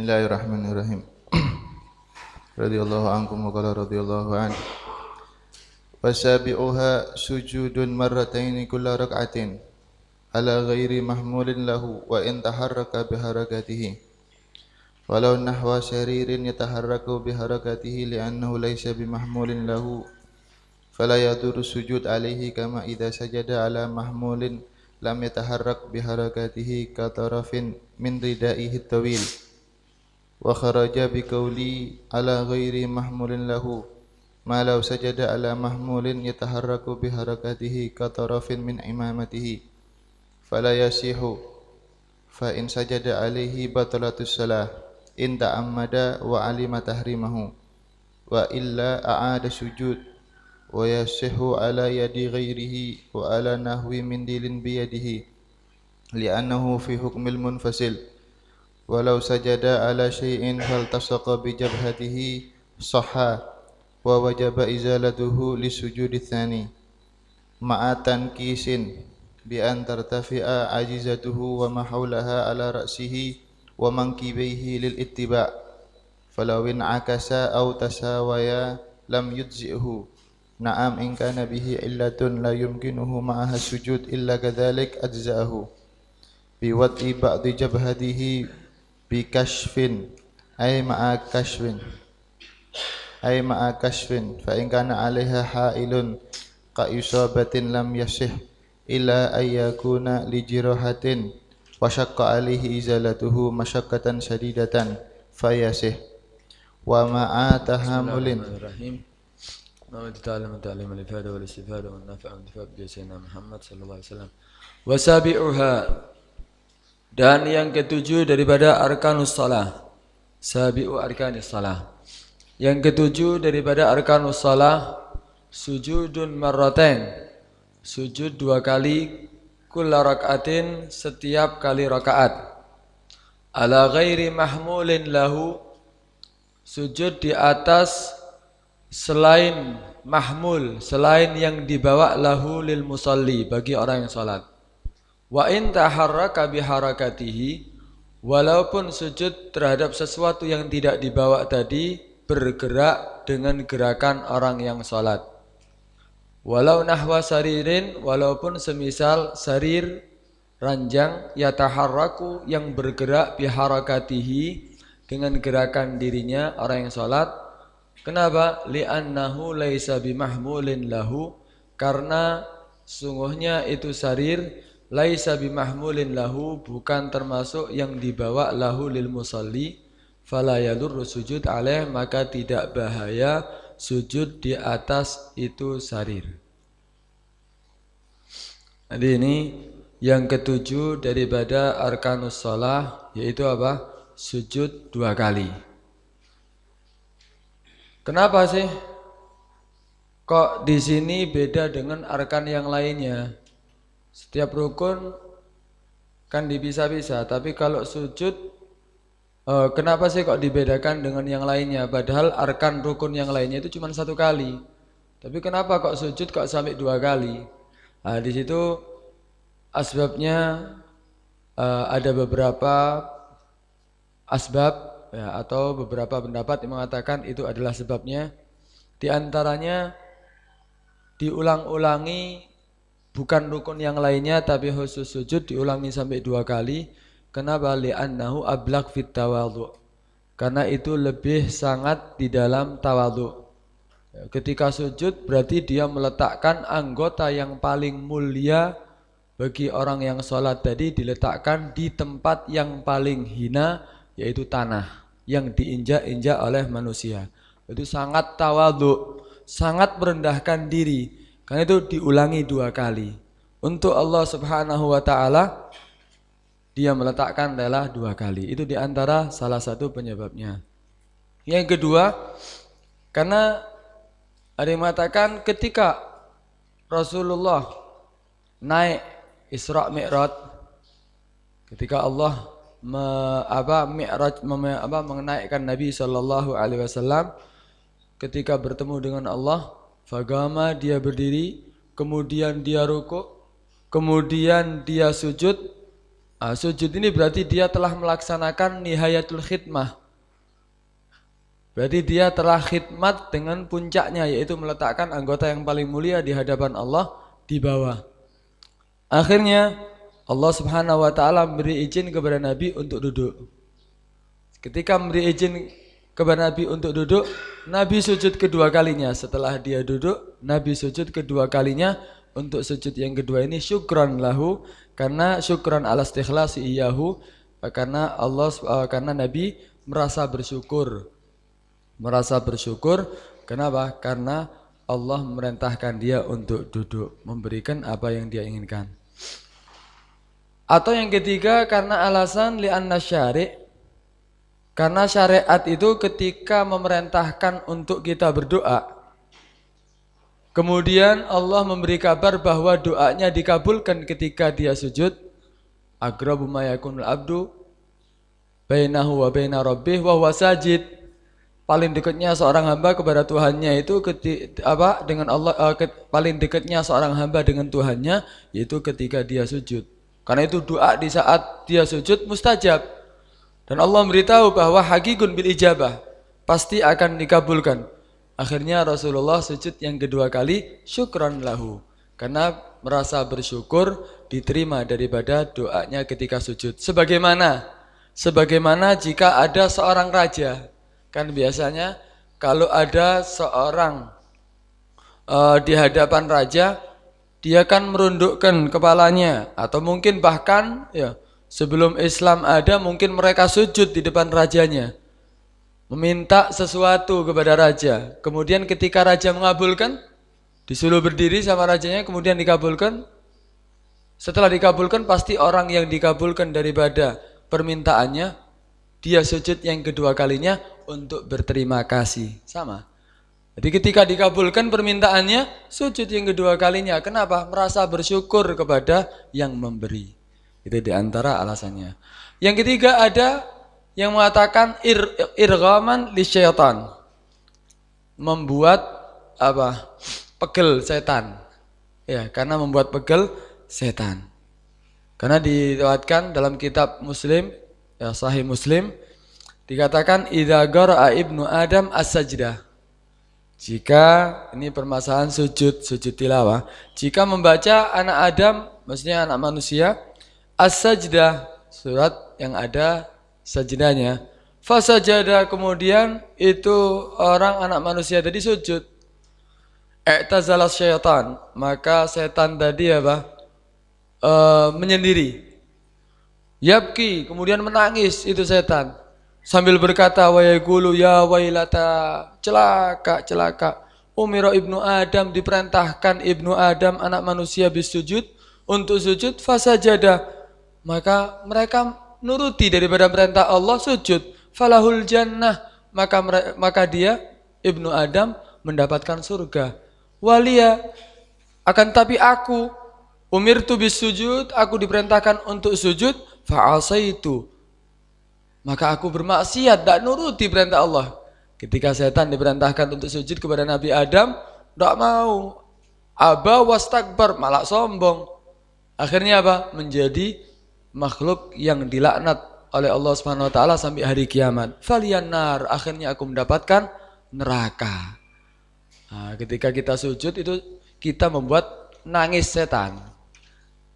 Bismillahirrahmanirrahim. Radhiyallahu ankum wa qala radhiyallahu an. Wasabi'uha sujudun marrataini kulla rak'atin ala ghairi mahmulin lahu wa in taharraka biharakatihi. Walau nahwa saririn yataharraku biharakatihi li'annahu laysa bimahmulin lahu fala yadurru sujud alaihi kama idza sajada ala mahmulin lam yataharrak biharakatihi ka tarafin min ridaihi tawil. Wa kharaja biqauli ala ghairi mahmulin lahu ma law sajada ala mahmulin yataharraku biharakatihi ka tarafin min imamatihi fala yasihu fa in sajada alaihi batalatus salah in ta'ammada wa alima tahrimahu wa illa a'ada sujud wa yasihu ala yadi ghairihi wa ala nahwi min dilin biyadihi li'annahu fi hukmil munfasil. Walau sajada ala syai'in faltasaqa bi jabhatihi sahha wa wajaba izalatuhu lisujudi tsani ma'atan kisin bi an tartafi'a ajizatuhu wa ma haulaha ala ra'sihi wa mankibaihi lil ittiba' falau in akasa aw tasawaya lam yujzi'hu. Na'am in kana bihi illatun la yumkinuhu ma'aha sujud illa kadzalik ajza'ahu bi wad'i ba'di jabhatihi bikashfin ay ma'a kashfin fa in kana 'alaiha ha'ilun ka isabatin lam yasih illa ayyakuna li jirahatin wa syaqqa 'alaihi izalatuhu masyaqqatan shadidatan fayasih wa ma'a tahammulin. Wasabi'uha, dan yang ketujuh daripada arkanus salah. Sabi'u arkanis salah. Yang ketujuh daripada arkanus salah, sujudun marratain, sujud dua kali, kulla rak'atin, setiap kali rakaat. Ala ghairi mahmulin lahu, sujud di atas selain mahmul, selain yang dibawa lahu lil musalli, bagi orang yang salat. Wa in taharraka biharakatihi, walaupun sujud terhadap sesuatu yang tidak dibawa tadi bergerak dengan gerakan orang yang salat. Walau nahwa saririn, walaupun semisal sarir, ranjang, yataharraku, yang bergerak biharakatihi, dengan gerakan dirinya orang yang salat. Kenapa? Li'annahu laisa bimahmulin lahu, karena sungguhnya itu sarir laisa bimahmulin lahu, bukan termasuk yang dibawa lahu lil musalli, fala yadurru sujud alaih, maka tidak bahaya sujud di atas itu sarir. Jadi ini yang ketujuh daripada arkanus shalah, yaitu apa? Sujud dua kali. Kenapa sih kok di sini beda dengan arkan yang lainnya? Setiap rukun kan dipisah-pisah, tapi kalau sujud kenapa sih kok dibedakan dengan yang lainnya? Padahal arkan rukun yang lainnya itu cuma satu kali. Tapi kenapa kok sujud kok sampai dua kali? Nah, di situ asbabnya ada beberapa asbab ya, atau beberapa pendapat yang mengatakan itu adalah sebabnya. Di antaranya diulang-ulangi bukan rukun yang lainnya, tapi khusus sujud diulangi sampai dua kali. Kenapa? Li'annahu ablaq fit tawadhu, karena itu lebih sangat di dalam tawadhu. Ketika sujud berarti dia meletakkan anggota yang paling mulia bagi orang yang sholat tadi, diletakkan di tempat yang paling hina, yaitu tanah yang diinjak-injak oleh manusia. Itu sangat tawadhu, sangat merendahkan diri. Karena itu diulangi dua kali. Untuk Allah subhanahu wa ta'ala, dia meletakkan adalah dua kali. Itu diantara salah satu penyebabnya. Yang kedua, karena ada yang mengatakan ketika Rasulullah naik Isra Mi'raj, ketika Allah mengenaikkan Nabi SAW, ketika bertemu dengan Allah, fagama, dia berdiri, kemudian dia rukuk, kemudian dia sujud. Sujud ini berarti dia telah melaksanakan nihayatul khidmah. Berarti dia telah khidmat dengan puncaknya, yaitu meletakkan anggota yang paling mulia di hadapan Allah di bawah. Akhirnya Allah Subhanahu wa taala memberi izin kepada Nabi untuk duduk. Ketika memberi izin kepada Nabi untuk duduk, Nabi sujud kedua kalinya. Setelah dia duduk, Nabi sujud kedua kalinya. Untuk sujud yang kedua ini syukran lahu, karena syukran ala istikhlasi iyahu, karena Nabi merasa bersyukur. Merasa bersyukur, kenapa? Karena Allah memerintahkan dia untuk duduk, memberikan apa yang dia inginkan. Atau yang ketiga, karena alasan li'anna syari', karena syariat itu ketika memerintahkan untuk kita berdoa, kemudian Allah memberi kabar bahwa doanya dikabulkan ketika dia sujud. Aqrabu ma yakunul abdu bainahu wa baina rabbih wa huwa sajid. Paling dekatnya seorang hamba kepada Tuhannya itu paling dekatnya seorang hamba dengan Tuhannya yaitu ketika dia sujud. Karena itu doa di saat dia sujud mustajab. Dan Allah memberitahu bahwa haqiqun bil ijabah, pasti akan dikabulkan. Akhirnya Rasulullah sujud yang kedua kali syukran lahu, karena merasa bersyukur diterima daripada doanya ketika sujud. Sebagaimana jika ada seorang raja, kan biasanya kalau ada seorang di hadapan raja, dia kan merundukkan kepalanya, atau mungkin bahkan ya sebelum Islam ada mungkin mereka sujud di depan rajanya, meminta sesuatu kepada raja. Kemudian ketika raja mengabulkan, disuruh berdiri sama rajanya, kemudian dikabulkan. Setelah dikabulkan, pasti orang yang dikabulkan daripada permintaannya, dia sujud yang kedua kalinya untuk berterima kasih. Sama. Jadi ketika dikabulkan permintaannya, sujud yang kedua kalinya. Kenapa? Merasa bersyukur kepada yang memberi. Itu diantara alasannya. Yang ketiga ada yang mengatakan irghaman lisyaitan, membuat pegel setan. Ya, karena membuat pegel setan. Karena diriwayatkan dalam kitab Muslim, ya Sahih Muslim, dikatakan idza qara'a ibnu Adam as-sajdah. Jika ini permasalahan sujud tilawah, jika membaca anak Adam, maksudnya anak manusia, as-sajdah, surat yang ada sajdahnya, fasajada, kemudian itu orang anak manusia tadi sujud, i'tazala syaitan, maka setan tadi menyendiri, yabki, kemudian menangis itu setan sambil berkata wa yaqulu ya wailata, celaka, umira ibnu Adam, diperintahkan ibnu Adam anak manusia bisujud, untuk sujud, fasajada, maka mereka nuruti daripada perintah Allah, sujud, falahul jannah, maka dia ibnu Adam mendapatkan surga. Walia, akan tapi aku umirtu bisujud, aku diperintahkan untuk sujud, fa'asaitu, maka aku bermaksiat, tidak nuruti perintah Allah. Ketika setan diperintahkan untuk sujud kepada Nabi Adam, tidak mau, aba wastakbar, malah sombong. Akhirnya menjadi makhluk yang dilaknat oleh Allah Subhanahu wa taala sampai hari kiamat. Faliyanar, akhirnya aku mendapatkan neraka. Nah, ketika kita sujud itu kita membuat nangis setan.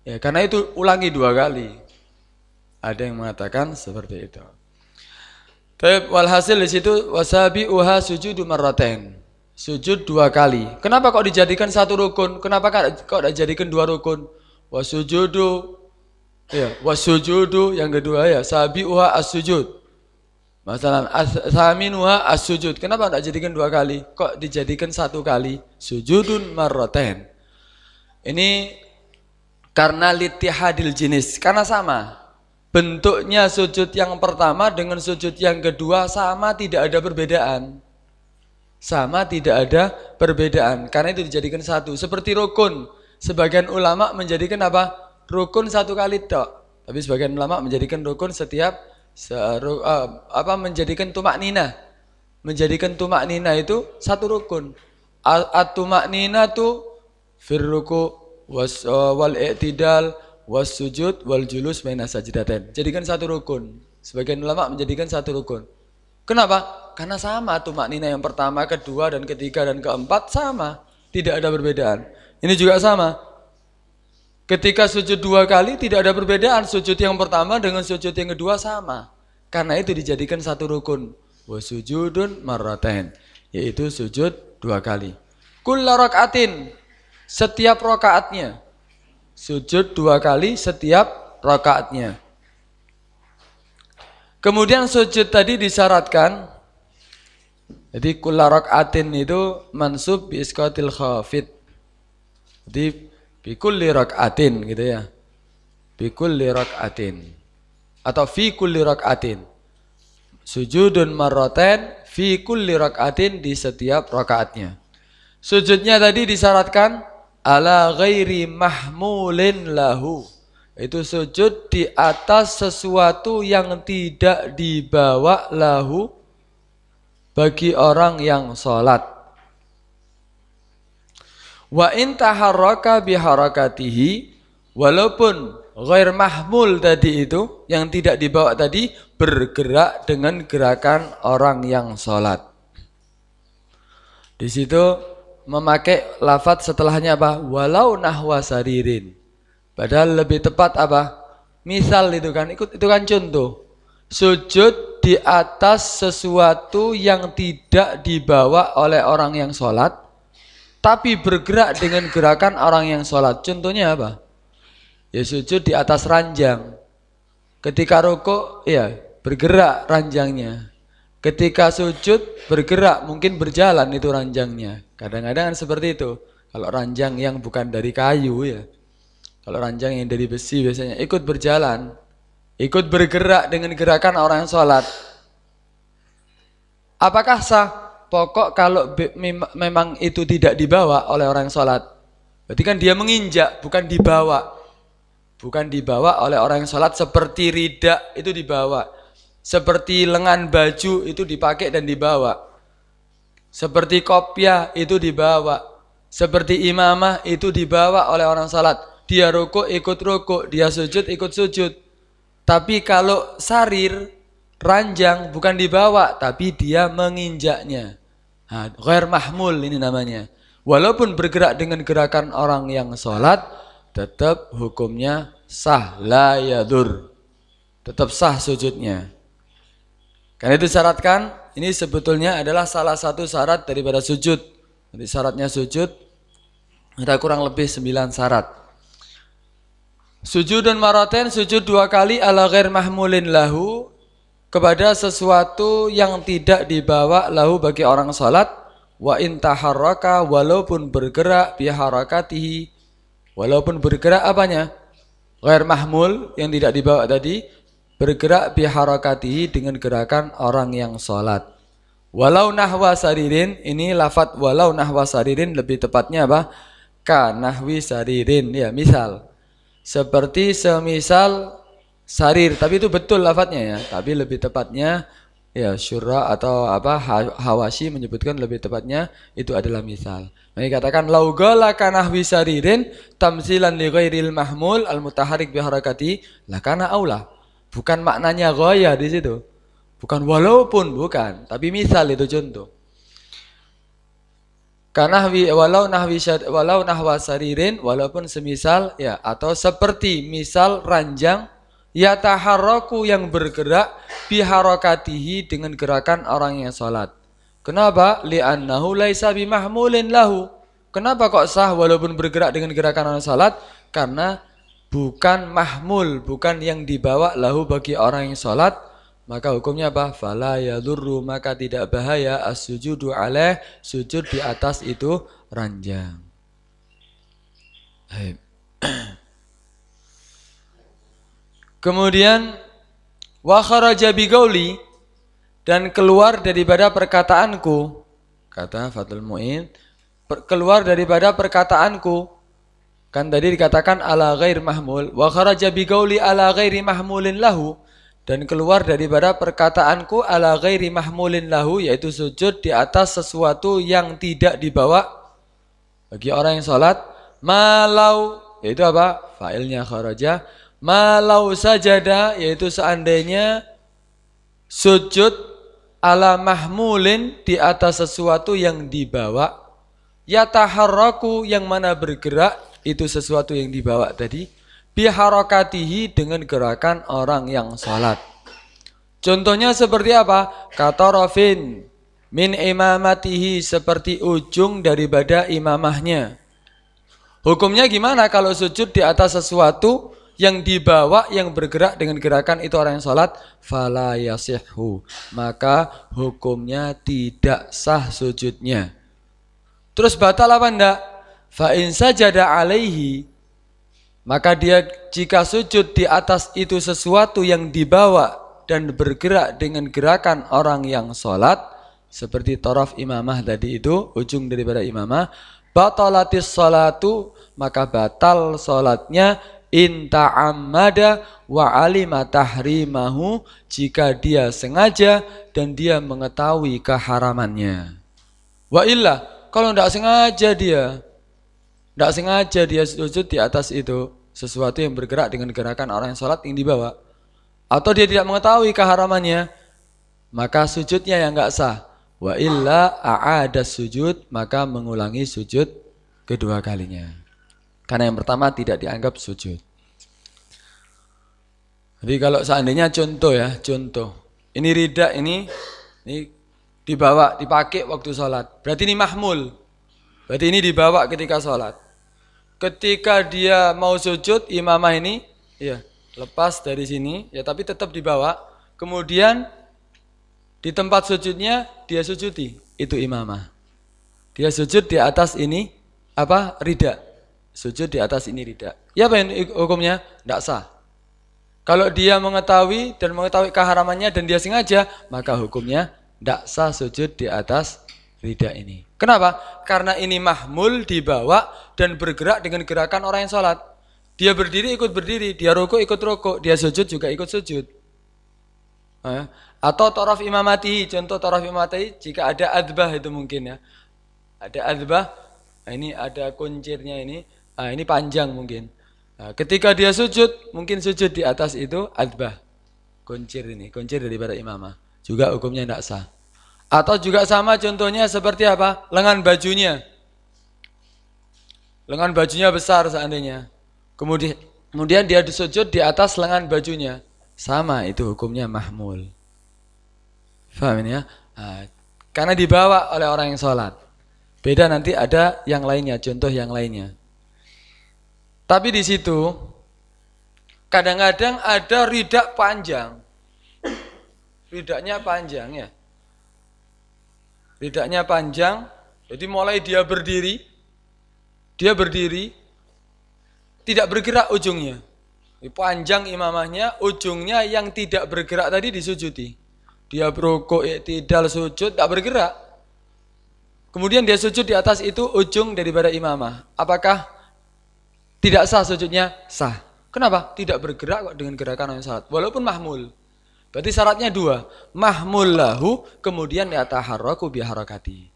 Ya, karena itu ulangi 2 kali. Ada yang mengatakan seperti itu. Walhasil di situ wasabi'uha sujudu marratain. Sujud 2 kali. Kenapa kok dijadikan 1 rukun? Kenapa kok dijadikan 2 rukun? Wasujudu, ya, wasujudu yang kedua ya, sabi'uha as-sujud. Masalah saminuha as-sujud. Kenapa tidak jadikan 2 kali? Kok dijadikan 1 kali? Sujudun marratain. Ini karena litihadil jenis, karena sama. Bentuknya sujud yang pertama dengan sujud yang kedua sama, tidak ada perbedaan. Sama, tidak ada perbedaan. Karena itu dijadikan 1. Seperti rukun. Sebagian ulama menjadikan rukun 1 kali tok. Tapi sebagian ulama menjadikan rukun setiap menjadikan tumak nina. Menjadikan tumak nina itu 1 rukun. At-tumak nina tu fir ruku wal i'tidal was sujud wal julus baina sajdatain. Jadikan satu rukun. Sebagian ulama menjadikan satu rukun. Kenapa? Karena sama tumaknina yang pertama, kedua, dan ketiga, dan keempat sama. Tidak ada perbedaan. Ini juga sama. Ketika sujud 2 kali tidak ada perbedaan. Sujud yang pertama dengan sujud yang kedua sama. Karena itu dijadikan satu rukun. Wasujudun marratain. Yaitu sujud 2 kali. Kulla rakaatin. Setiap rakaatnya. Sujud 2 kali setiap rakaatnya. Kemudian sujud tadi disyaratkan. Jadi kulla rakaatin itu mansub bi isqatil khafid. Jadi bi kulli rakaatin gitu ya. Bi kulli rakaatin. Atau fi kulli rakaatin. Sujudun marratain fi kulli rakaatin di setiap rakaatnya. Sujudnya tadi disyaratkan ala ghairi mahmulin lahu. Itu sujud di atas sesuatu yang tidak dibawa lahu bagi orang yang sholat. Wa in taharraka biharakatihi, walaupun ghair mahmul tadi itu yang tidak dibawa tadi bergerak dengan gerakan orang yang sholat. Di situ memakai lafadz setelahnya apa? Walau nahwa saririn. Padahal lebih tepat apa? Misal itu kan, itu kan contoh. Sujud di atas sesuatu yang tidak dibawa oleh orang yang sholat, tapi bergerak dengan gerakan orang yang sholat. Contohnya apa? Ya sujud di atas ranjang. Ketika rukuk, ya bergerak ranjangnya. Ketika sujud bergerak, mungkin berjalan itu ranjangnya. Kadang-kadang seperti itu. Kalau ranjang yang bukan dari kayu ya. Kalau ranjang yang dari besi biasanya ikut berjalan, ikut bergerak dengan gerakan orang yang sholat. Apakah sah? Pokok kalau memang itu tidak dibawa oleh orang yang sholat. Berarti kan dia menginjak, bukan dibawa. Bukan dibawa oleh orang yang sholat seperti ridak itu dibawa. Seperti lengan baju itu dipakai dan dibawa. Seperti kopiah itu dibawa. Seperti imamah itu dibawa oleh orang sholat. Dia rukuk ikut rukuk, dia sujud ikut sujud. Tapi kalau sarir, ranjang bukan dibawa, tapi dia menginjaknya. Nah, ghair mahmul ini namanya. Walaupun bergerak dengan gerakan orang yang sholat, tetap hukumnya sah, la yadur. Tetap sah sujudnya. Karena itu syaratkan, ini sebetulnya adalah salah satu syarat daripada sujud. Jadi syaratnya sujud, ada kurang lebih 9 syarat. Sujudun maratain, sujud 2 kali ala ghair mahmulin lahu, kepada sesuatu yang tidak dibawa lahu bagi orang salat. Wa in taharraka, walaupun bergerak biharakatihi, walaupun bergerak apanya? Ghair mahmul yang tidak dibawa tadi, bergerak biharakatihi dengan gerakan orang yang salat. Walau nahwa saririn, ini lafadz walau nahwa saririn lebih tepatnya apa? Ka nahwi saririn, ya misal. Seperti semisal sarir, tapi itu betul lafadznya ya. Tapi lebih tepatnya ya syurra atau apa Hawashi menyebutkan lebih tepatnya itu adalah misal. Mereka katakan laugala kanahwi saririn tamsilan li ghairil mahmul al mutaharrik bi harakati lakana aula. Bukan maknanya ghaya di situ. Bukan walaupun bukan, tapi misal itu contoh. Kanahwi walau nahwa saririn, walaupun semisal ya atau seperti misal ranjang yataharraku yang bergerak biharakatihi dengan gerakan orang yang salat. Kenapa? Li'annahu laisa bimahmulin lahu. Kenapa kok sah walaupun bergerak dengan gerakan orang salat? Karena bukan mahmul, bukan yang dibawa lahu bagi orang yang salat. Maka hukumnya apa? Fala yadurru, maka tidak bahaya as-sujudu alaih, sujud di atas itu ranjang. Kemudian wa kharaja biqauli, dan keluar daripada perkataanku, kata Fathul Mu'in, keluar daripada perkataanku. Kan tadi dikatakan ala ghair mahmul, wa kharaja biqauli ala ghairi mahmulin lahu, dan keluar daripada perkataanku ala ghairi mahmulin lahu, yaitu sujud di atas sesuatu yang tidak dibawa bagi orang yang sholat. Malau yaitu apa? Fa'ilnya kharaja. Malau sajada, yaitu seandainya sujud ala mahmulin, di atas sesuatu yang dibawa. Yataharraku, yang mana bergerak, itu sesuatu yang dibawa tadi. Biharakatihi, dengan gerakan orang yang sholat. Contohnya seperti apa? Katarafin min imamatihi, seperti ujung daripada imamahnya. Hukumnya gimana kalau sujud di atas sesuatu yang dibawa, yang bergerak dengan gerakan itu orang yang sholat? Fala yasihhu, maka hukumnya tidak sah sujudnya. Terus batal apa enggak? Fa in sajada alaihi, maka dia jika sujud di atas itu sesuatu yang dibawa dan bergerak dengan gerakan orang yang sholat, seperti taraf imamah tadi itu, ujung daripada imamah, batalatis sholatu, maka batal sholatnya. In ta'ammada wa alima tahrimahu, jika dia sengaja dan dia mengetahui keharamannya. Wa illa, kalau tidak sengaja dia sujud di atas itu sesuatu yang bergerak dengan gerakan orang yang sholat yang dibawa, atau dia tidak mengetahui keharamannya, maka sujudnya yang enggak sah. Wa illa a'ada sujud, maka mengulangi sujud kedua kalinya. Karena yang pertama tidak dianggap sujud. Jadi kalau seandainya contoh, ini rida ini dibawa, dipakai waktu sholat, berarti ini mahmul, berarti ini dibawa ketika sholat. Ketika dia mau sujud, imamah ini ya lepas dari sini, ya tapi tetap dibawa. Kemudian di tempat sujudnya dia sujudi, itu imamah. Dia sujud di atas ini apa? Rida. Sujud di atas ini rida. Ya apa hukumnya? Tidak sah. Kalau dia mengetahui keharamannya dan dia sengaja, maka hukumnya tidak sah sujud di atas rida ini. Kenapa? Karena ini mahmul, dibawa dan bergerak dengan gerakan orang yang sholat. Dia berdiri ikut berdiri, dia rukuk ikut rukuk, dia sujud juga ikut sujud. Atau taraf imamati, contoh taraf imamati jika ada adbah itu mungkin ya. Ada adbah, ini ada kuncirnya ini. Ini panjang mungkin. Ketika dia sujud, mungkin sujud di atas itu adbah. Kuncir daripada imamah. Juga hukumnya tidak sah. Atau juga sama contohnya seperti apa? Lengan bajunya. Lengan bajunya besar seandainya. Kemudian dia sujud di atas lengan bajunya. Sama, itu hukumnya mahmul. Faham ini ya? Karena dibawa oleh orang yang sholat. Beda nanti ada yang lainnya, contoh yang lainnya. Tapi di situ kadang-kadang ada ridak panjang. Ridaknya panjang ya. Ridaknya panjang. Jadi mulai dia berdiri tidak bergerak ujungnya. Panjang imamahnya, ujungnya yang tidak bergerak tadi disujudi. Dia berukuk, iktidal, sujud, tak bergerak. Kemudian dia sujud di atas itu ujung daripada imamah. Apakah tidak sah sujudnya? Sah. Kenapa? Tidak bergerak kok dengan gerakan yang salat. Walaupun mahmul. Berarti syaratnya dua. Mahmul lahu, kemudian yataharraku biharakati.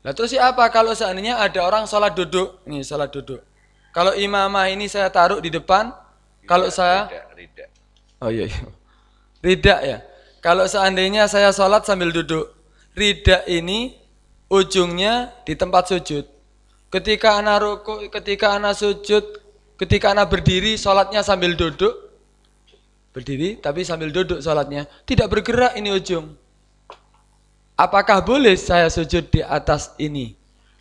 Nah terus apa kalau seandainya ada orang salat duduk? Ini salat duduk. Kalau imamah ini saya taruh di depan. Kalau saya... Rida. Oh iya. Rida ya. Kalau seandainya saya salat sambil duduk. Rida ini ujungnya di tempat sujud. Ketika anak rukuk, ketika anak sujud, ketika anak berdiri, sholatnya sambil duduk. Berdiri, tapi sambil duduk sholatnya. Tidak bergerak ini ujung. Apakah boleh saya sujud di atas ini?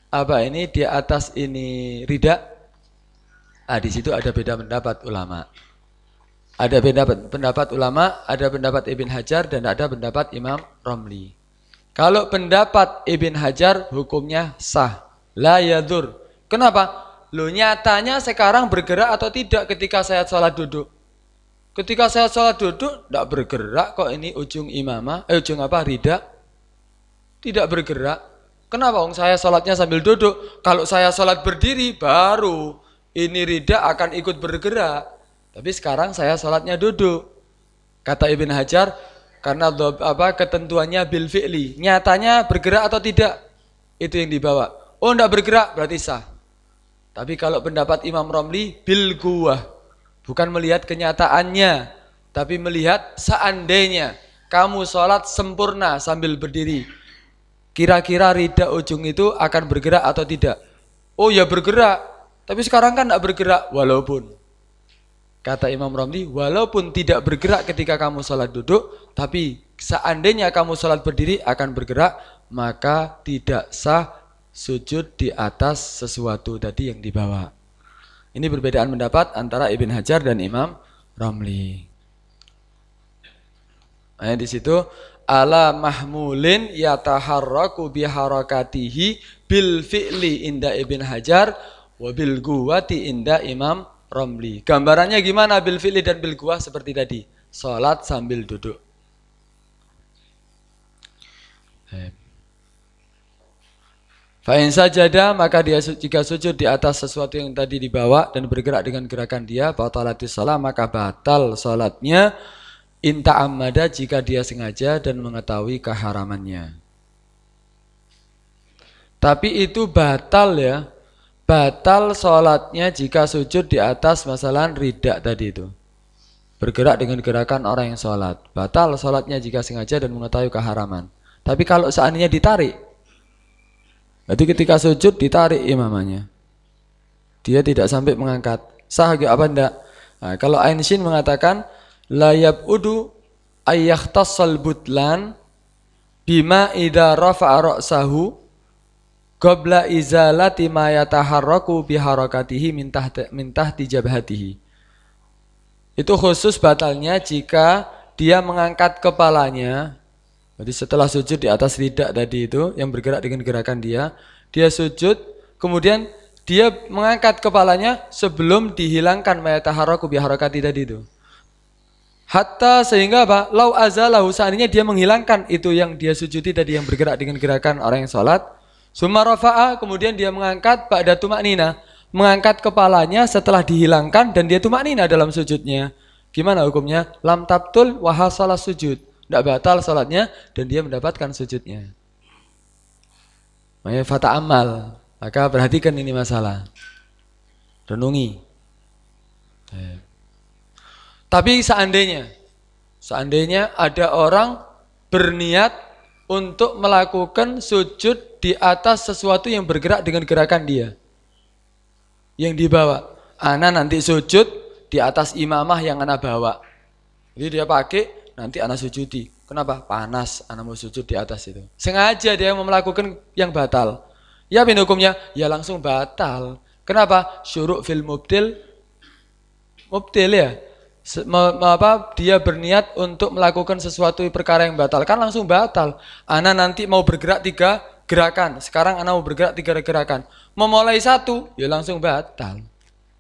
Apa ini di atas ini rida? Di situ ada beda pendapat ulama. Ada pendapat ulama, ada pendapat Ibn Hajar dan ada pendapat Imam Romli. Kalau pendapat Ibn Hajar hukumnya sah. La yadur. Kenapa? Loh nyatanya sekarang bergerak atau tidak ketika saya sholat duduk? Ketika saya sholat duduk, tidak bergerak kok ini ujung imamah, ujung apa? Rida. Tidak bergerak. Kenapa? Saya sholatnya sambil duduk. Kalau saya sholat berdiri, baru ini rida akan ikut bergerak. Tapi sekarang saya sholatnya duduk. Kata Ibn Hajar, karena ketentuannya bil fi'li. Nyatanya bergerak atau tidak? Itu yang dibawa. Oh, tidak bergerak, berarti sah. Tapi kalau pendapat Imam Romli bil quwwah, bukan melihat kenyataannya, tapi melihat seandainya kamu sholat sempurna sambil berdiri, kira-kira rida ujung itu akan bergerak atau tidak? Oh ya bergerak, tapi sekarang kan tidak bergerak. Walaupun, kata Imam Romli, walaupun tidak bergerak ketika kamu sholat duduk, tapi seandainya kamu sholat berdiri akan bergerak, maka tidak sah sujud di atas sesuatu tadi yang dibawa. Ini perbedaan pendapat antara Ibn Hajar dan Imam Romli. Nah, di situ ala mahmulin yataharraku biharakatihi bil fi'li inda Ibn Hajar wa bil quwwati inda Imam Romli. Gambarannya gimana bil fi'li dan bil quwwah seperti tadi, salat sambil duduk. Fa in sajada, maka dia jika sujud di atas sesuatu yang tadi dibawa dan bergerak dengan gerakan dia, batalatis shalah, maka batal salatnya. In ta'ammada, jika dia sengaja dan mengetahui keharamannya. Tapi itu batal ya. Batal sholatnya jika sujud di atas masalah ridak tadi itu. Bergerak dengan gerakan orang yang sholat. Batal sholatnya jika sengaja dan mengetahui keharaman. Tapi kalau seandainya ditarik, berarti ketika sujud ditarik imamanya, dia tidak sampai mengangkat. Sah apa enggak? Nah, kalau Ain Shin mengatakan la yab'udu ayyahtassal butlan bima idza rafa'a ra'sahu qabla izalati ma yataharraku biharakatihi min tahti jabhatihi. Itu khusus batalnya jika dia mengangkat kepalanya. Jadi setelah sujud di atas ridak tadi itu yang bergerak dengan gerakan dia sujud, kemudian dia mengangkat kepalanya sebelum dihilangkan ma yataharraku biharakati tadi itu. Hatta sehingga apa? Lau azalahu, seandainya dia menghilangkan itu yang dia sujudi tadi yang bergerak dengan gerakan orang yang sholat. Summa rafa'a, kemudian dia mengangkat ba'da tumaknina, mengangkat kepalanya setelah dihilangkan dan dia tumaknina dalam sujudnya. Gimana hukumnya? Lam tabtul wa hasalah sujud. Tidak batal sholatnya dan dia mendapatkan sujudnya. Makanya fata amal. Maka perhatikan ini masalah. Renungi. Tapi seandainya ada orang berniat untuk melakukan sujud di atas sesuatu yang bergerak dengan gerakan dia, yang dibawa. Ana nanti sujud di atas imamah yang ana bawa. Jadi dia pakai, nanti ana sujudi. Kenapa? Panas, ana mau sujud di atas itu. Sengaja dia mau melakukan yang batal. Ya bin hukumnya, ya langsung batal. Kenapa? Syuru' fil mubtil ya. Dia berniat untuk melakukan sesuatu perkara yang batal, kan langsung batal. Ana nanti mau bergerak 3 gerakan, sekarang ana mau bergerak 3 gerakan, memulai 1 ya langsung batal.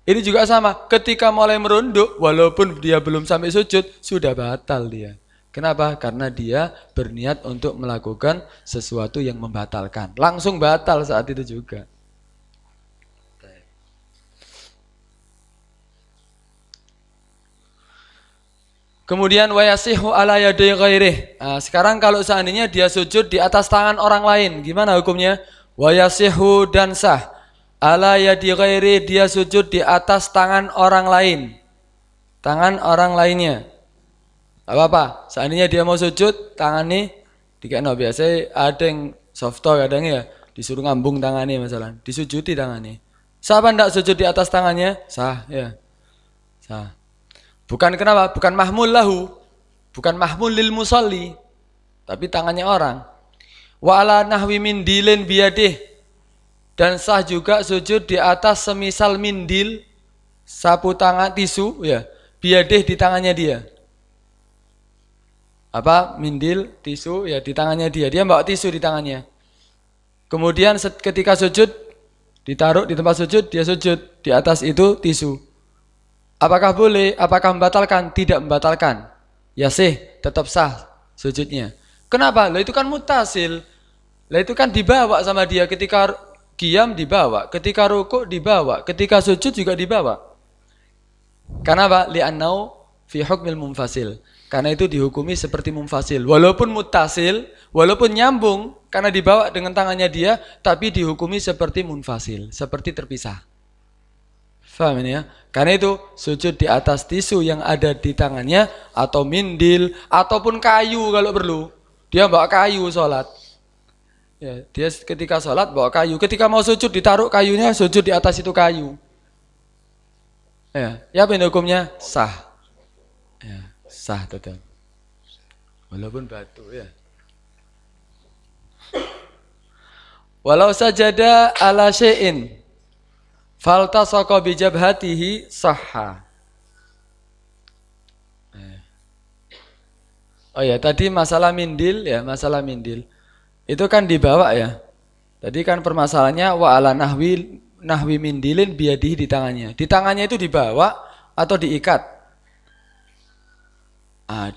Ini juga sama, ketika mulai merunduk walaupun dia belum sampai sujud sudah batal dia. Kenapa? Karena dia berniat untuk melakukan sesuatu yang membatalkan, langsung batal saat itu juga. Kemudian wayasihu ala yadai ghairih. Nah, sekarang kalau seandainya dia sujud di atas tangan orang lain, gimana hukumnya? Wayasihu dan sah. Ala yadi ghairih, dia sujud di atas tangan orang lain. Tangan orang lainnya. Apa-apa, seandainya dia mau sujud, tangan nih dikena biasa ada yang softo kadang ya, disuruh ngambung tangannya masalah, disujudi tangannya. Sah apa enggak sujud di atas tangannya? Sah, ya. Sah. Bukan kenapa? Bukan mahmul lahu, bukan mahmul lil musalli, tapi tangannya orang. Wa ala nahwi mindilin biyadih, dan sah juga sujud di atas semisal mindil, sapu tangan tisu ya, biyadih di tangannya dia. Apa? Mindil, tisu ya di tangannya dia. Dia bawa tisu di tangannya. Kemudian ketika sujud ditaruh di tempat sujud, dia sujud di atas itu tisu. Apakah boleh? Apakah membatalkan? Tidak membatalkan. Ya sih, tetap sah sujudnya. Kenapa? Lah itu kan mutasil. Lah itu kan dibawa sama dia, ketika qiyam dibawa, ketika rukuk dibawa, ketika sujud juga dibawa. Kenapa? Li'annau fi hukmil munfasil. Karena itu dihukumi seperti munfasil. Walaupun mutasil, walaupun nyambung karena dibawa dengan tangannya dia, tapi dihukumi seperti munfasil, seperti terpisah. Faham ini ya? Karena itu sujud di atas tisu yang ada di tangannya atau mindil ataupun kayu kalau perlu. Dia bawa kayu sholat. Ya, dia ketika sholat bawa kayu. Ketika mau sujud ditaruh kayunya, sujud di atas itu kayu. Ya apa ini hukumnya? Sah. Ya, sah tetap. Walaupun batu ya. Walau sajada ala syai'in faltasaqa bi jabhatihi sahha. Oh ya, tadi masalah mindil ya, masalah mindil. Itu kan dibawa ya. Tadi kan permasalahannya wa ala nahwi mindilin biadihi di tangannya. Di tangannya itu dibawa atau diikat?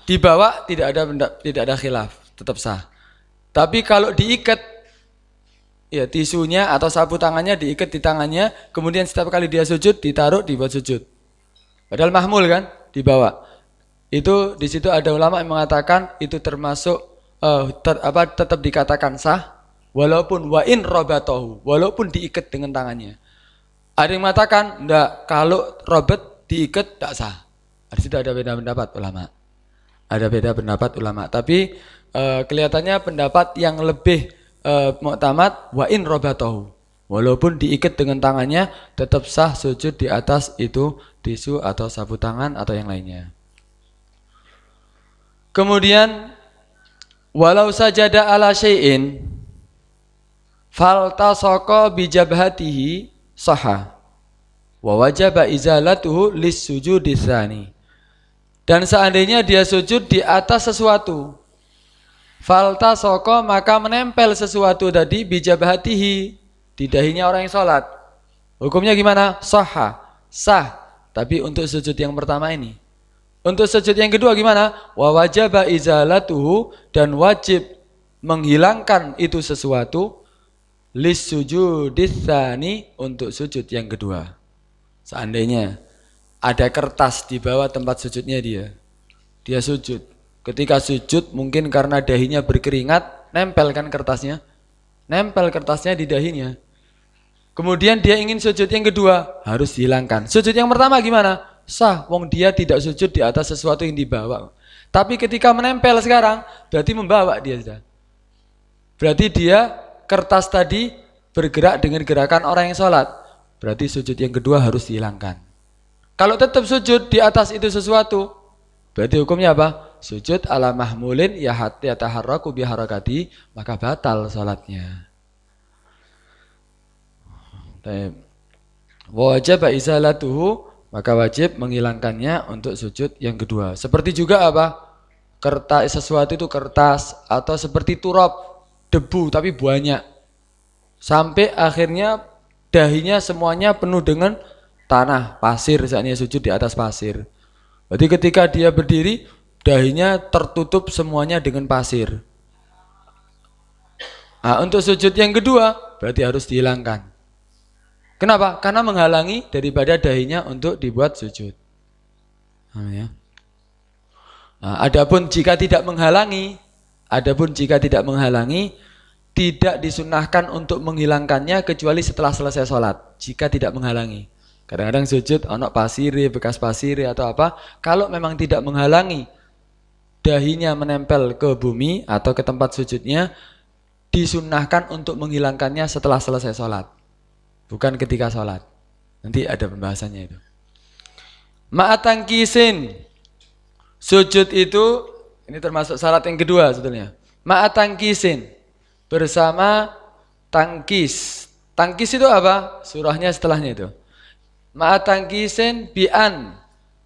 Dibawa tidak ada khilaf, tetap sah. Tapi kalau diikat ya tisunya atau sapu tangannya diikat di tangannya, kemudian setiap kali dia sujud ditaruh dibuat sujud. Padahal mahmul kan, dibawa. Itu di situ ada ulama yang mengatakan itu termasuk tetap dikatakan sah, walaupun wa in robatohu, walaupun diikat dengan tangannya. Ada yang mengatakan enggak, kalau robet diikat tidak sah. Di situ ada beda pendapat ulama. Ada beda pendapat ulama. Tapi kelihatannya pendapat yang lebih mu'tamad wa in robatohu, walaupun diikat dengan tangannya tetap sah sujud di atas itu tisu atau sapu tangan atau yang lainnya. Kemudian walau sajada ala syai'in faltasaqa bi jabhatihi sahha wa wajaba izalatuhu lis sujudi tsani. Dan seandainya dia sujud di atas sesuatu, faltasaqa maka menempel sesuatu tadi bijabhatihi di dahinya orang yang sholat. Hukumnya gimana? Sahha, sah. Tapi untuk sujud yang pertama ini. Untuk sujud yang kedua gimana? Wa wajaba izalatuhu, dan wajib menghilangkan itu sesuatu lis sujudits tsani, untuk sujud yang kedua. Seandainya ada kertas di bawah tempat sujudnya dia sujud. Ketika sujud mungkin karena dahinya berkeringat, nempel kan kertasnya? Nempel kertasnya di dahinya. Kemudian dia ingin sujud yang kedua, harus dihilangkan. Sujud yang pertama gimana? Sah, wong dia tidak sujud di atas sesuatu yang dibawa. Tapi ketika menempel sekarang, berarti membawa dia sudah. Berarti dia kertas tadi bergerak dengan gerakan orang yang sholat. Berarti sujud yang kedua harus dihilangkan. Kalau tetap sujud di atas itu sesuatu, berarti hukumnya apa? Sujud ala mahmulin yataharraku biharakati, maka batal salatnya. Wajib izalatuhu, maka wajib menghilangkannya untuk sujud yang kedua. Seperti juga apa? Kertas, sesuatu itu kertas atau seperti turab, debu tapi banyak. Sampai akhirnya dahinya semuanya penuh dengan tanah, pasir, saatnya sujud di atas pasir. Berarti ketika dia berdiri, dahinya tertutup semuanya dengan pasir. Untuk sujud yang kedua, berarti harus dihilangkan. Kenapa? Karena menghalangi daripada dahinya untuk dibuat sujud. Adapun jika tidak menghalangi, tidak disunahkan untuk menghilangkannya kecuali setelah selesai sholat. Jika tidak menghalangi. Kadang-kadang sujud, onok pasiri, bekas pasiri atau apa. Kalau memang tidak menghalangi, dahinya menempel ke bumi atau ke tempat sujudnya, disunahkan untuk menghilangkannya setelah selesai sholat. Bukan ketika sholat. Nanti ada pembahasannya itu. Ma'atangkisin. Sujud itu, ini termasuk syarat yang kedua sebetulnya. Ma'atangkisin. Bersama tangkis. Tangkis itu apa? Surahnya setelahnya itu. Ma'atangkisin bi'an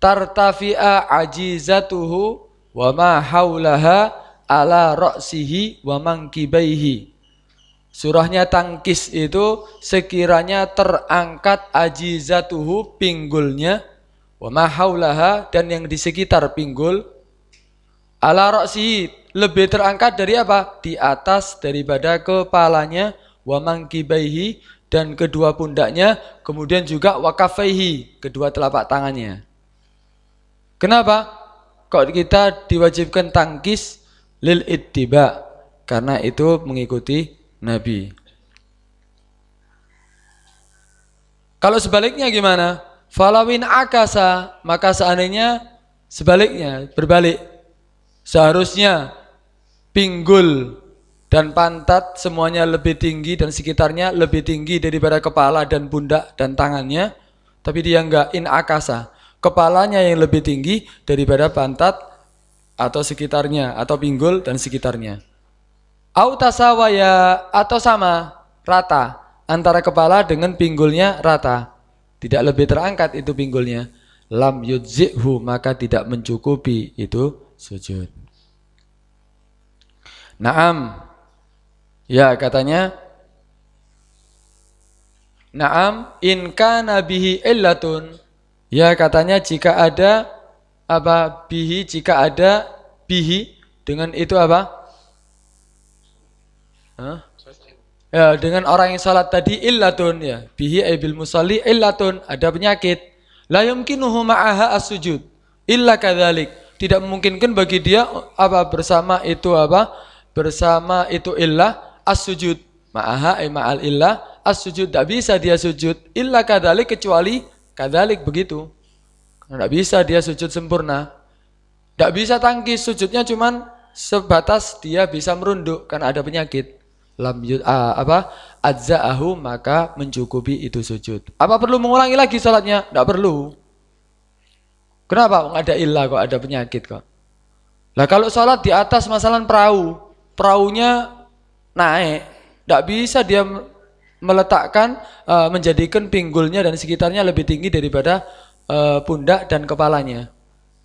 tartafi'a ajizatuhu wa ma haulaha ala ra'sihi wa mankibaihi. Surahnya tangkis itu sekiranya terangkat ajizatuhu, pinggulnya, wa ma haulaha, dan yang di sekitar pinggul, ala ra'sihi, lebih terangkat dari apa? Di atas daripada kepalanya, wa mankibaihi, dan kedua pundaknya, kemudian juga wa kafaihi, kedua telapak tangannya. Kenapa? Kok kita diwajibkan tangkis? Lil ittiba, karena itu mengikuti Nabi. Kalau sebaliknya gimana? Falawin akasa, maka seandainya sebaliknya, berbalik. Seharusnya pinggul dan pantat semuanya lebih tinggi dan sekitarnya lebih tinggi daripada kepala dan pundak dan tangannya. Tapi dia enggak, in akasa. Kepalanya yang lebih tinggi daripada pantat atau sekitarnya, atau pinggul dan sekitarnya. Au tasawaya, atau sama, rata. Antara kepala dengan pinggulnya rata. Tidak lebih terangkat itu pinggulnya. Lam yudzi'hu, maka tidak mencukupi itu sujud. Naam. Ya katanya. Naam, in kana bihi illatun. Ya katanya jika ada apa bihi, jika ada bihi dengan itu apa? Hah? Ya, dengan orang yang salat tadi illatun ya. Bihi bil musalli illatun, ada penyakit. La yumkinuhu ma'aha as-sujud illa kadzalik. Tidak memungkinkan bagi dia apa bersama itu apa? Bersama itu illah as-sujud. Ma'aha ma'al illah as-sujud. Tidak bisa dia sujud illa kadzalik, kecuali kadzalik begitu. Tidak bisa dia sujud sempurna. Tidak bisa tangkis, sujudnya cuman sebatas dia bisa merunduk karena ada penyakit. Lam adza'ahu, maka mencukupi itu sujud. Apa perlu mengulangi lagi salatnya? Tidak perlu. Kenapa? Ada illah kok, ada penyakit kok. Lah kalau salat di atas masalah perahu, perahunya naik, tidak bisa dia meletakkan menjadikan pinggulnya dan sekitarnya lebih tinggi daripada pundak dan kepalanya.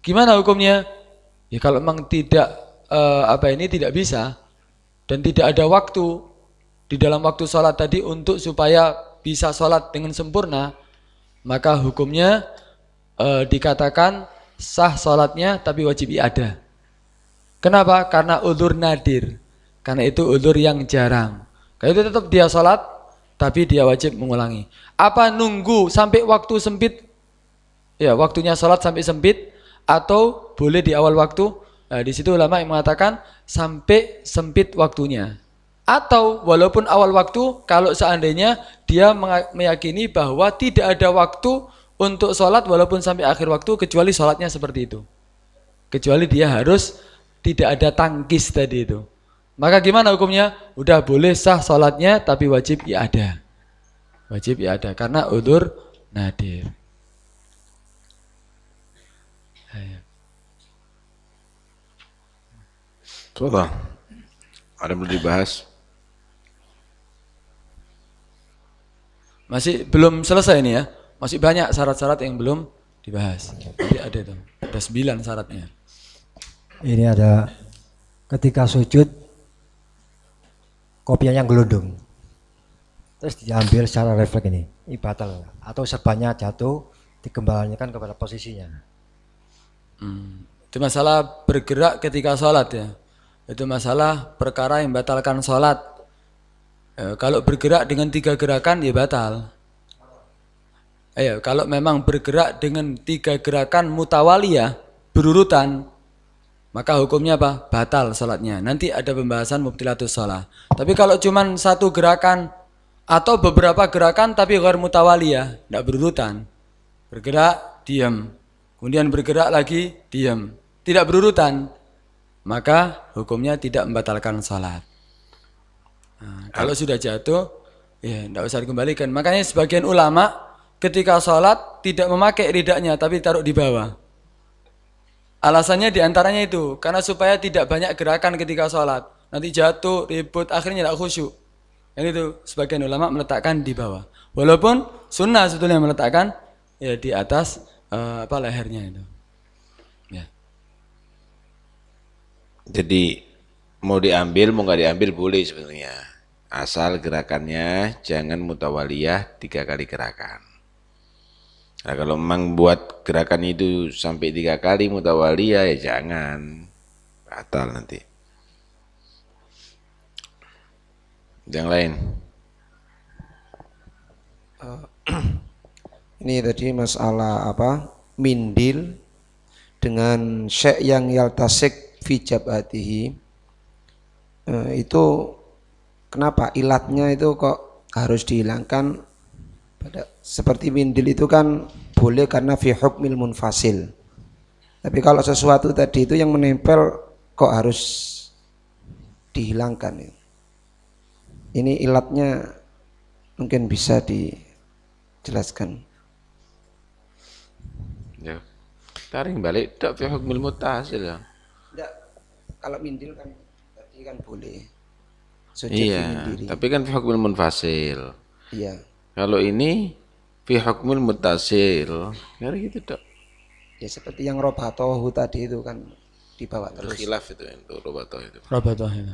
Gimana hukumnya? Ya kalau memang tidak tidak bisa. Dan tidak ada waktu di dalam waktu sholat tadi untuk supaya bisa sholat dengan sempurna, maka hukumnya dikatakan sah sholatnya tapi wajib i'adah. Kenapa? Karena udzur nadir. Karena itu udzur yang jarang. Karena itu tetap dia sholat tapi dia wajib mengulangi. Apa nunggu sampai waktu sempit? Ya, waktunya sholat sampai sempit, atau boleh di awal waktu? Nah, di situ ulama yang mengatakan sampai sempit waktunya. Atau walaupun awal waktu, kalau seandainya dia meyakini bahwa tidak ada waktu untuk sholat walaupun sampai akhir waktu, kecuali sholatnya seperti itu. Kecuali dia harus tidak ada tangkis tadi itu. Maka gimana hukumnya? Udah boleh sah sholatnya tapi wajib i'adah. Wajib i'adah karena udzur nadir. Tuh, ada yang perlu dibahas? Masih belum selesai ini ya. Masih banyak syarat-syarat yang belum dibahas. Nanti ada itu. Ada 9 syaratnya. Ini ada ketika sujud kopiahnya gelundung. Terus diambil secara refleks ini batal. Atau serbannya jatuh, dikembalikan kepada posisinya. Itu masalah bergerak ketika sholat ya. Itu masalah perkara yang batalkan sholat. Kalau bergerak dengan 3 gerakan ya batal. Kalau memang bergerak dengan 3 gerakan mutawaliyah berurutan, maka hukumnya apa? Batal sholatnya. Nanti ada pembahasan mubtilatus sholat. Tapi kalau cuma 1 gerakan atau beberapa gerakan tapi ghair mutawaliyah, tidak berurutan. Bergerak, diam. Kemudian bergerak lagi, diam. Tidak berurutan, maka hukumnya tidak membatalkan salat. Nah, kalau sudah jatuh, ya tidak usah dikembalikan. Makanya sebagian ulama ketika salat tidak memakai ridaknya, tapi taruh di bawah. Alasannya diantaranya itu, karena supaya tidak banyak gerakan ketika salat. Nanti jatuh, ribut, akhirnya tidak khusyuk. Yang itu sebagian ulama meletakkan di bawah. Walaupun sunnah sebetulnya meletakkan ya di atas lehernya itu. Ya. Jadi mau diambil mau nggak diambil boleh sebenarnya, asal gerakannya jangan mutawaliyah 3 kali gerakan. Nah kalau memang buat gerakan itu sampai 3 kali mutawaliyah ya jangan, batal nanti. Yang lain. Ini tadi masalah mindil dengan syai' yang yaltasik fi jabhatihi. Itu kenapa ilatnya itu kok harus dihilangkan? Seperti mindil itu kan boleh karena fi hukmil munfasil. Tapi kalau sesuatu tadi itu yang menempel kok harus dihilangkan. Ini ilatnya mungkin bisa dijelaskan. Ya. Tarik balik tak fi hukmil mutasil ya. Enggak, kalau mindil kan tadi kan boleh. Sujud Iya, mindiri. tapi kan fi hukmil munfasil. Iya. Kalau ini fi hukmil mutasil, kayak gitu tak. Ya seperti yang robatohu tadi itu kan dibawa terus. Khilaf itu robatoh itu. Rabatoh itu.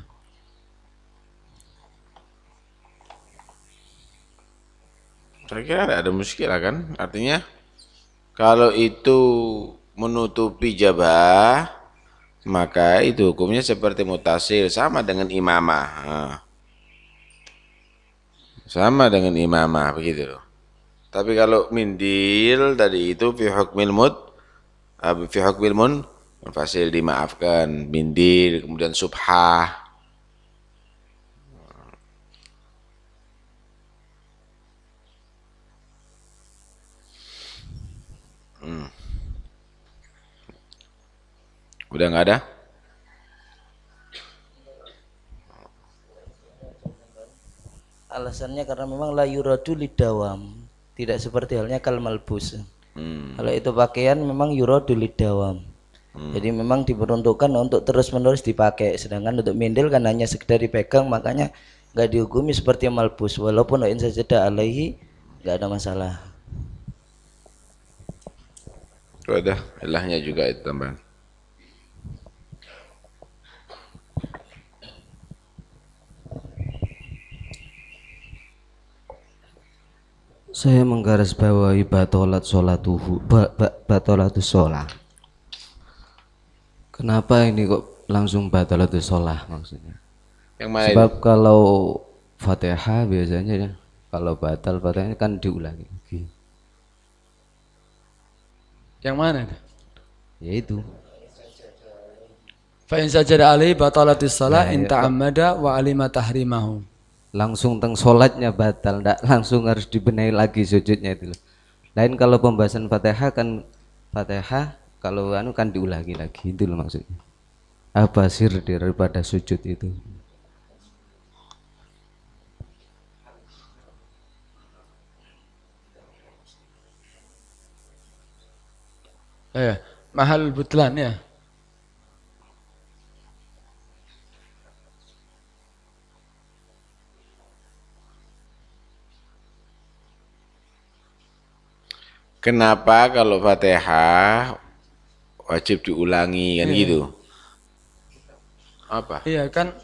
Saya kira tidak ada muskilah kan, artinya kalau itu menutupi jabah maka itu hukumnya seperti mutasil, sama dengan imamah. Nah, sama dengan imamah begitu loh. Tapi kalau mindil tadi itu fi hukmil munfasil, dimaafkan, mindil kemudian subhah. Udah nggak ada? Alasannya karena memang la yuradu lidawam, tidak seperti halnya kal malbus. Kalau itu pakaian memang yuradu lidawam. Jadi memang diperuntukkan untuk terus-menerus dipakai, sedangkan untuk mindil kan hanya sekedar dipegang, makanya nggak dihukumi seperti malbus, walaupun in sajada alaihi nggak ada masalah. Itu ada ilahnya juga itu tambahan. Saya menggarisbawahi batolat sholatuhu, batolatus sholah. Kenapa ini kok langsung batolatus sholah maksudnya? Yang mana Sebab itu? kalau Fatihah biasanya ya, kalau batal Fatihah kan diulangi lagi. Yang mana? Yaitu Fa in sajada alaihi batalatis shalah Ya, in ya. ta'ammada wa alima tahrimahu. langsung teng sholatnya batal, ndak langsung harus dibenahi lagi sujudnya itu loh. Lain kalau pembahasan Fatihah kan Fatihah kalau anu kan diulangi lagi itu loh maksudnya. Apa sir daripada sujud itu? Mahal butlan ya. Kenapa kalau Fatihah wajib diulangi kan gitu? Apa? Iya kan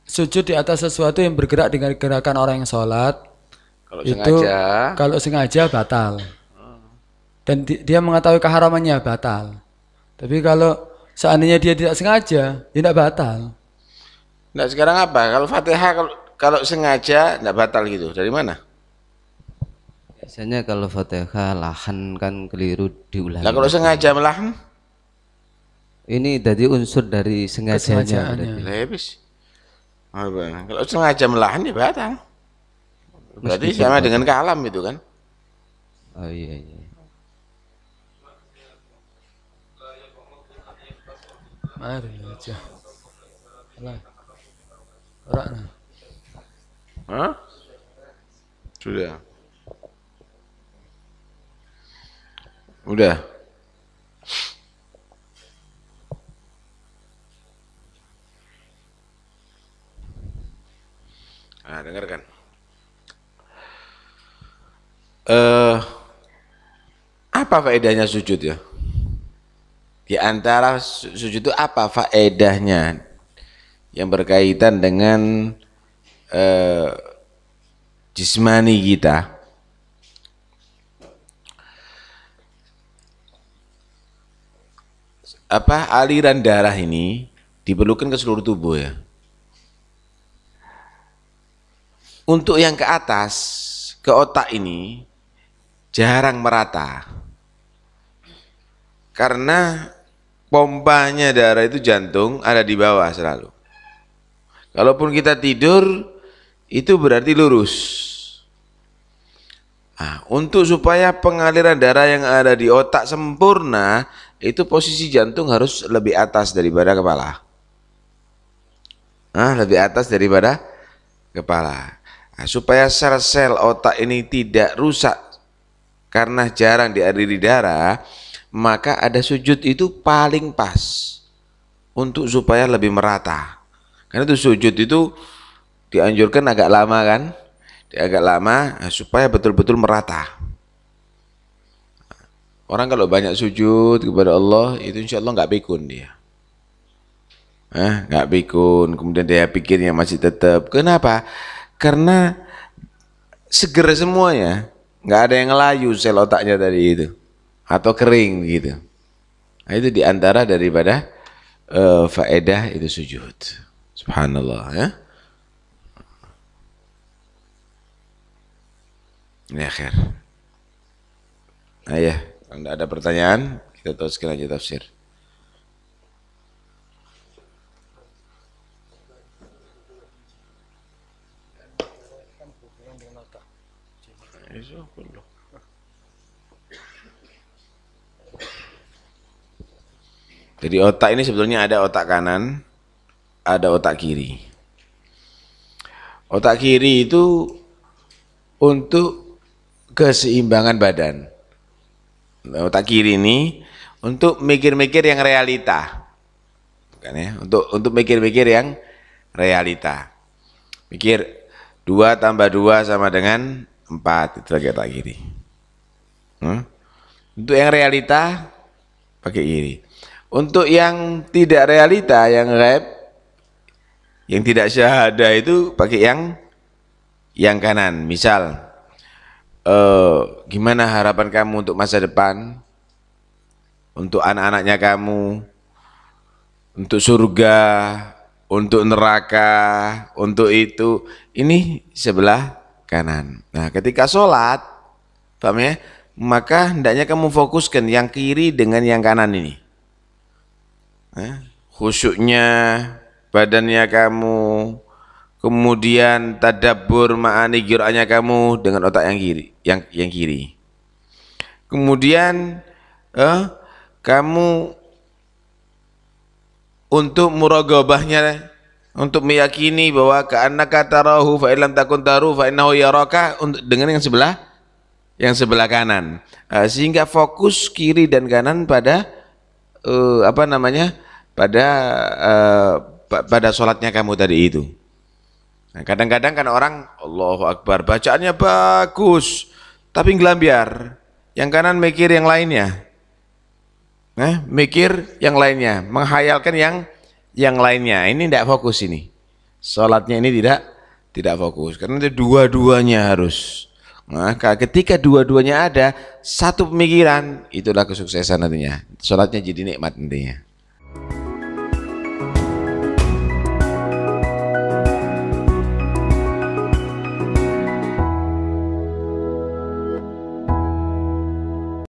sujud di atas sesuatu yang bergerak dengan gerakan orang yang sholat Kalau itu sengaja, kalau sengaja batal dan dia mengetahui keharamannya batal. Tapi kalau seandainya dia tidak sengaja, ya tidak batal. nah sekarang apa? Kalau Fatihah kalau sengaja tidak batal gitu. Dari mana? Biasanya kalau Fatihah lahan kan keliru diulangi. Nah kalau lagi. sengaja melahan, Ini jadi unsur dari sengajanya Kesengajaannya. berarti. lebih. Kalau sengaja melahan ya batal. Berarti Meskipun sama batal. dengan kalam itu kan? Oh iya iya. Mari aja. Lah. Orang. Hah? Sudah. Udah. Nah, dengarkan. Apa faedahnya sujud ya? Di antara sujud itu apa faedahnya yang berkaitan dengan jismani kita? Apa aliran darah ini diperlukan ke seluruh tubuh ya? Untuk yang ke atas, ke otak ini jarang merata. Karena pompanya darah itu jantung ada di bawah selalu. Kalaupun kita tidur, itu berarti lurus. Nah, untuk supaya pengaliran darah yang ada di otak sempurna, itu posisi jantung harus lebih atas daripada kepala. Lebih atas daripada kepala. Nah, supaya sel-sel otak ini tidak rusak karena jarang dialiri darah, maka ada sujud itu paling pas untuk supaya lebih merata. Karena itu sujud itu dianjurkan agak lama kan? Agak lama supaya betul-betul merata. Orang kalau banyak sujud kepada Allah itu insya Allah nggak pikun dia. Nggak pikun, kemudian dia pikirnya masih tetap. Kenapa? Karena seger semuanya, nggak ada yang ngelayu sel otaknya tadi itu, atau kering gitu. Nah, itu diantara daripada faedah itu sujud. Subhanallah ya. Ini akhir. Nah ya, kalau tidak ada pertanyaan, kita teruskan aja tafsir. Jadi otak ini sebetulnya ada otak kanan, ada otak kiri. Otak kiri itu untuk keseimbangan badan. Otak kiri ini untuk mikir-mikir yang realita, kan ya? Untuk mikir-mikir yang realita. Mikir 2 tambah 2 sama dengan 4, itu lagi otak kiri. Untuk yang realita pakai kiri. Untuk yang tidak realita, yang ghaib, yang tidak syahadah itu pakai yang kanan. Misal gimana harapan kamu untuk masa depan, untuk anak-anaknya kamu, untuk surga, untuk neraka, untuk itu, ini sebelah kanan. Nah, ketika sholat, paham ya? Maka hendaknya kamu fokuskan yang kiri dengan yang kanan ini. Khusyuknya, badannya kamu, kemudian tadabbur ma'ani qiraatnya kamu dengan otak yang kiri, yang kiri. Kemudian kamu untuk muraqabahnya, untuk meyakini bahwa ka'annaka tarahu fa illam takun taru fa innahu yaraka, dengan yang sebelah kanan. Sehingga fokus kiri dan kanan pada pada sholatnya kamu tadi itu. Nah, kadang-kadang kan orang Allahu Akbar, bacaannya bagus, tapi ngelambiar. Yang kanan mikir yang lainnya. Mikir yang lainnya, menghayalkan yang lainnya. Ini tidak fokus ini. Sholatnya ini tidak fokus. Karena itu dua-duanya harus. Nah, ketika dua-duanya ada, satu pemikiran, itulah kesuksesan nantinya. Sholatnya jadi nikmat nantinya.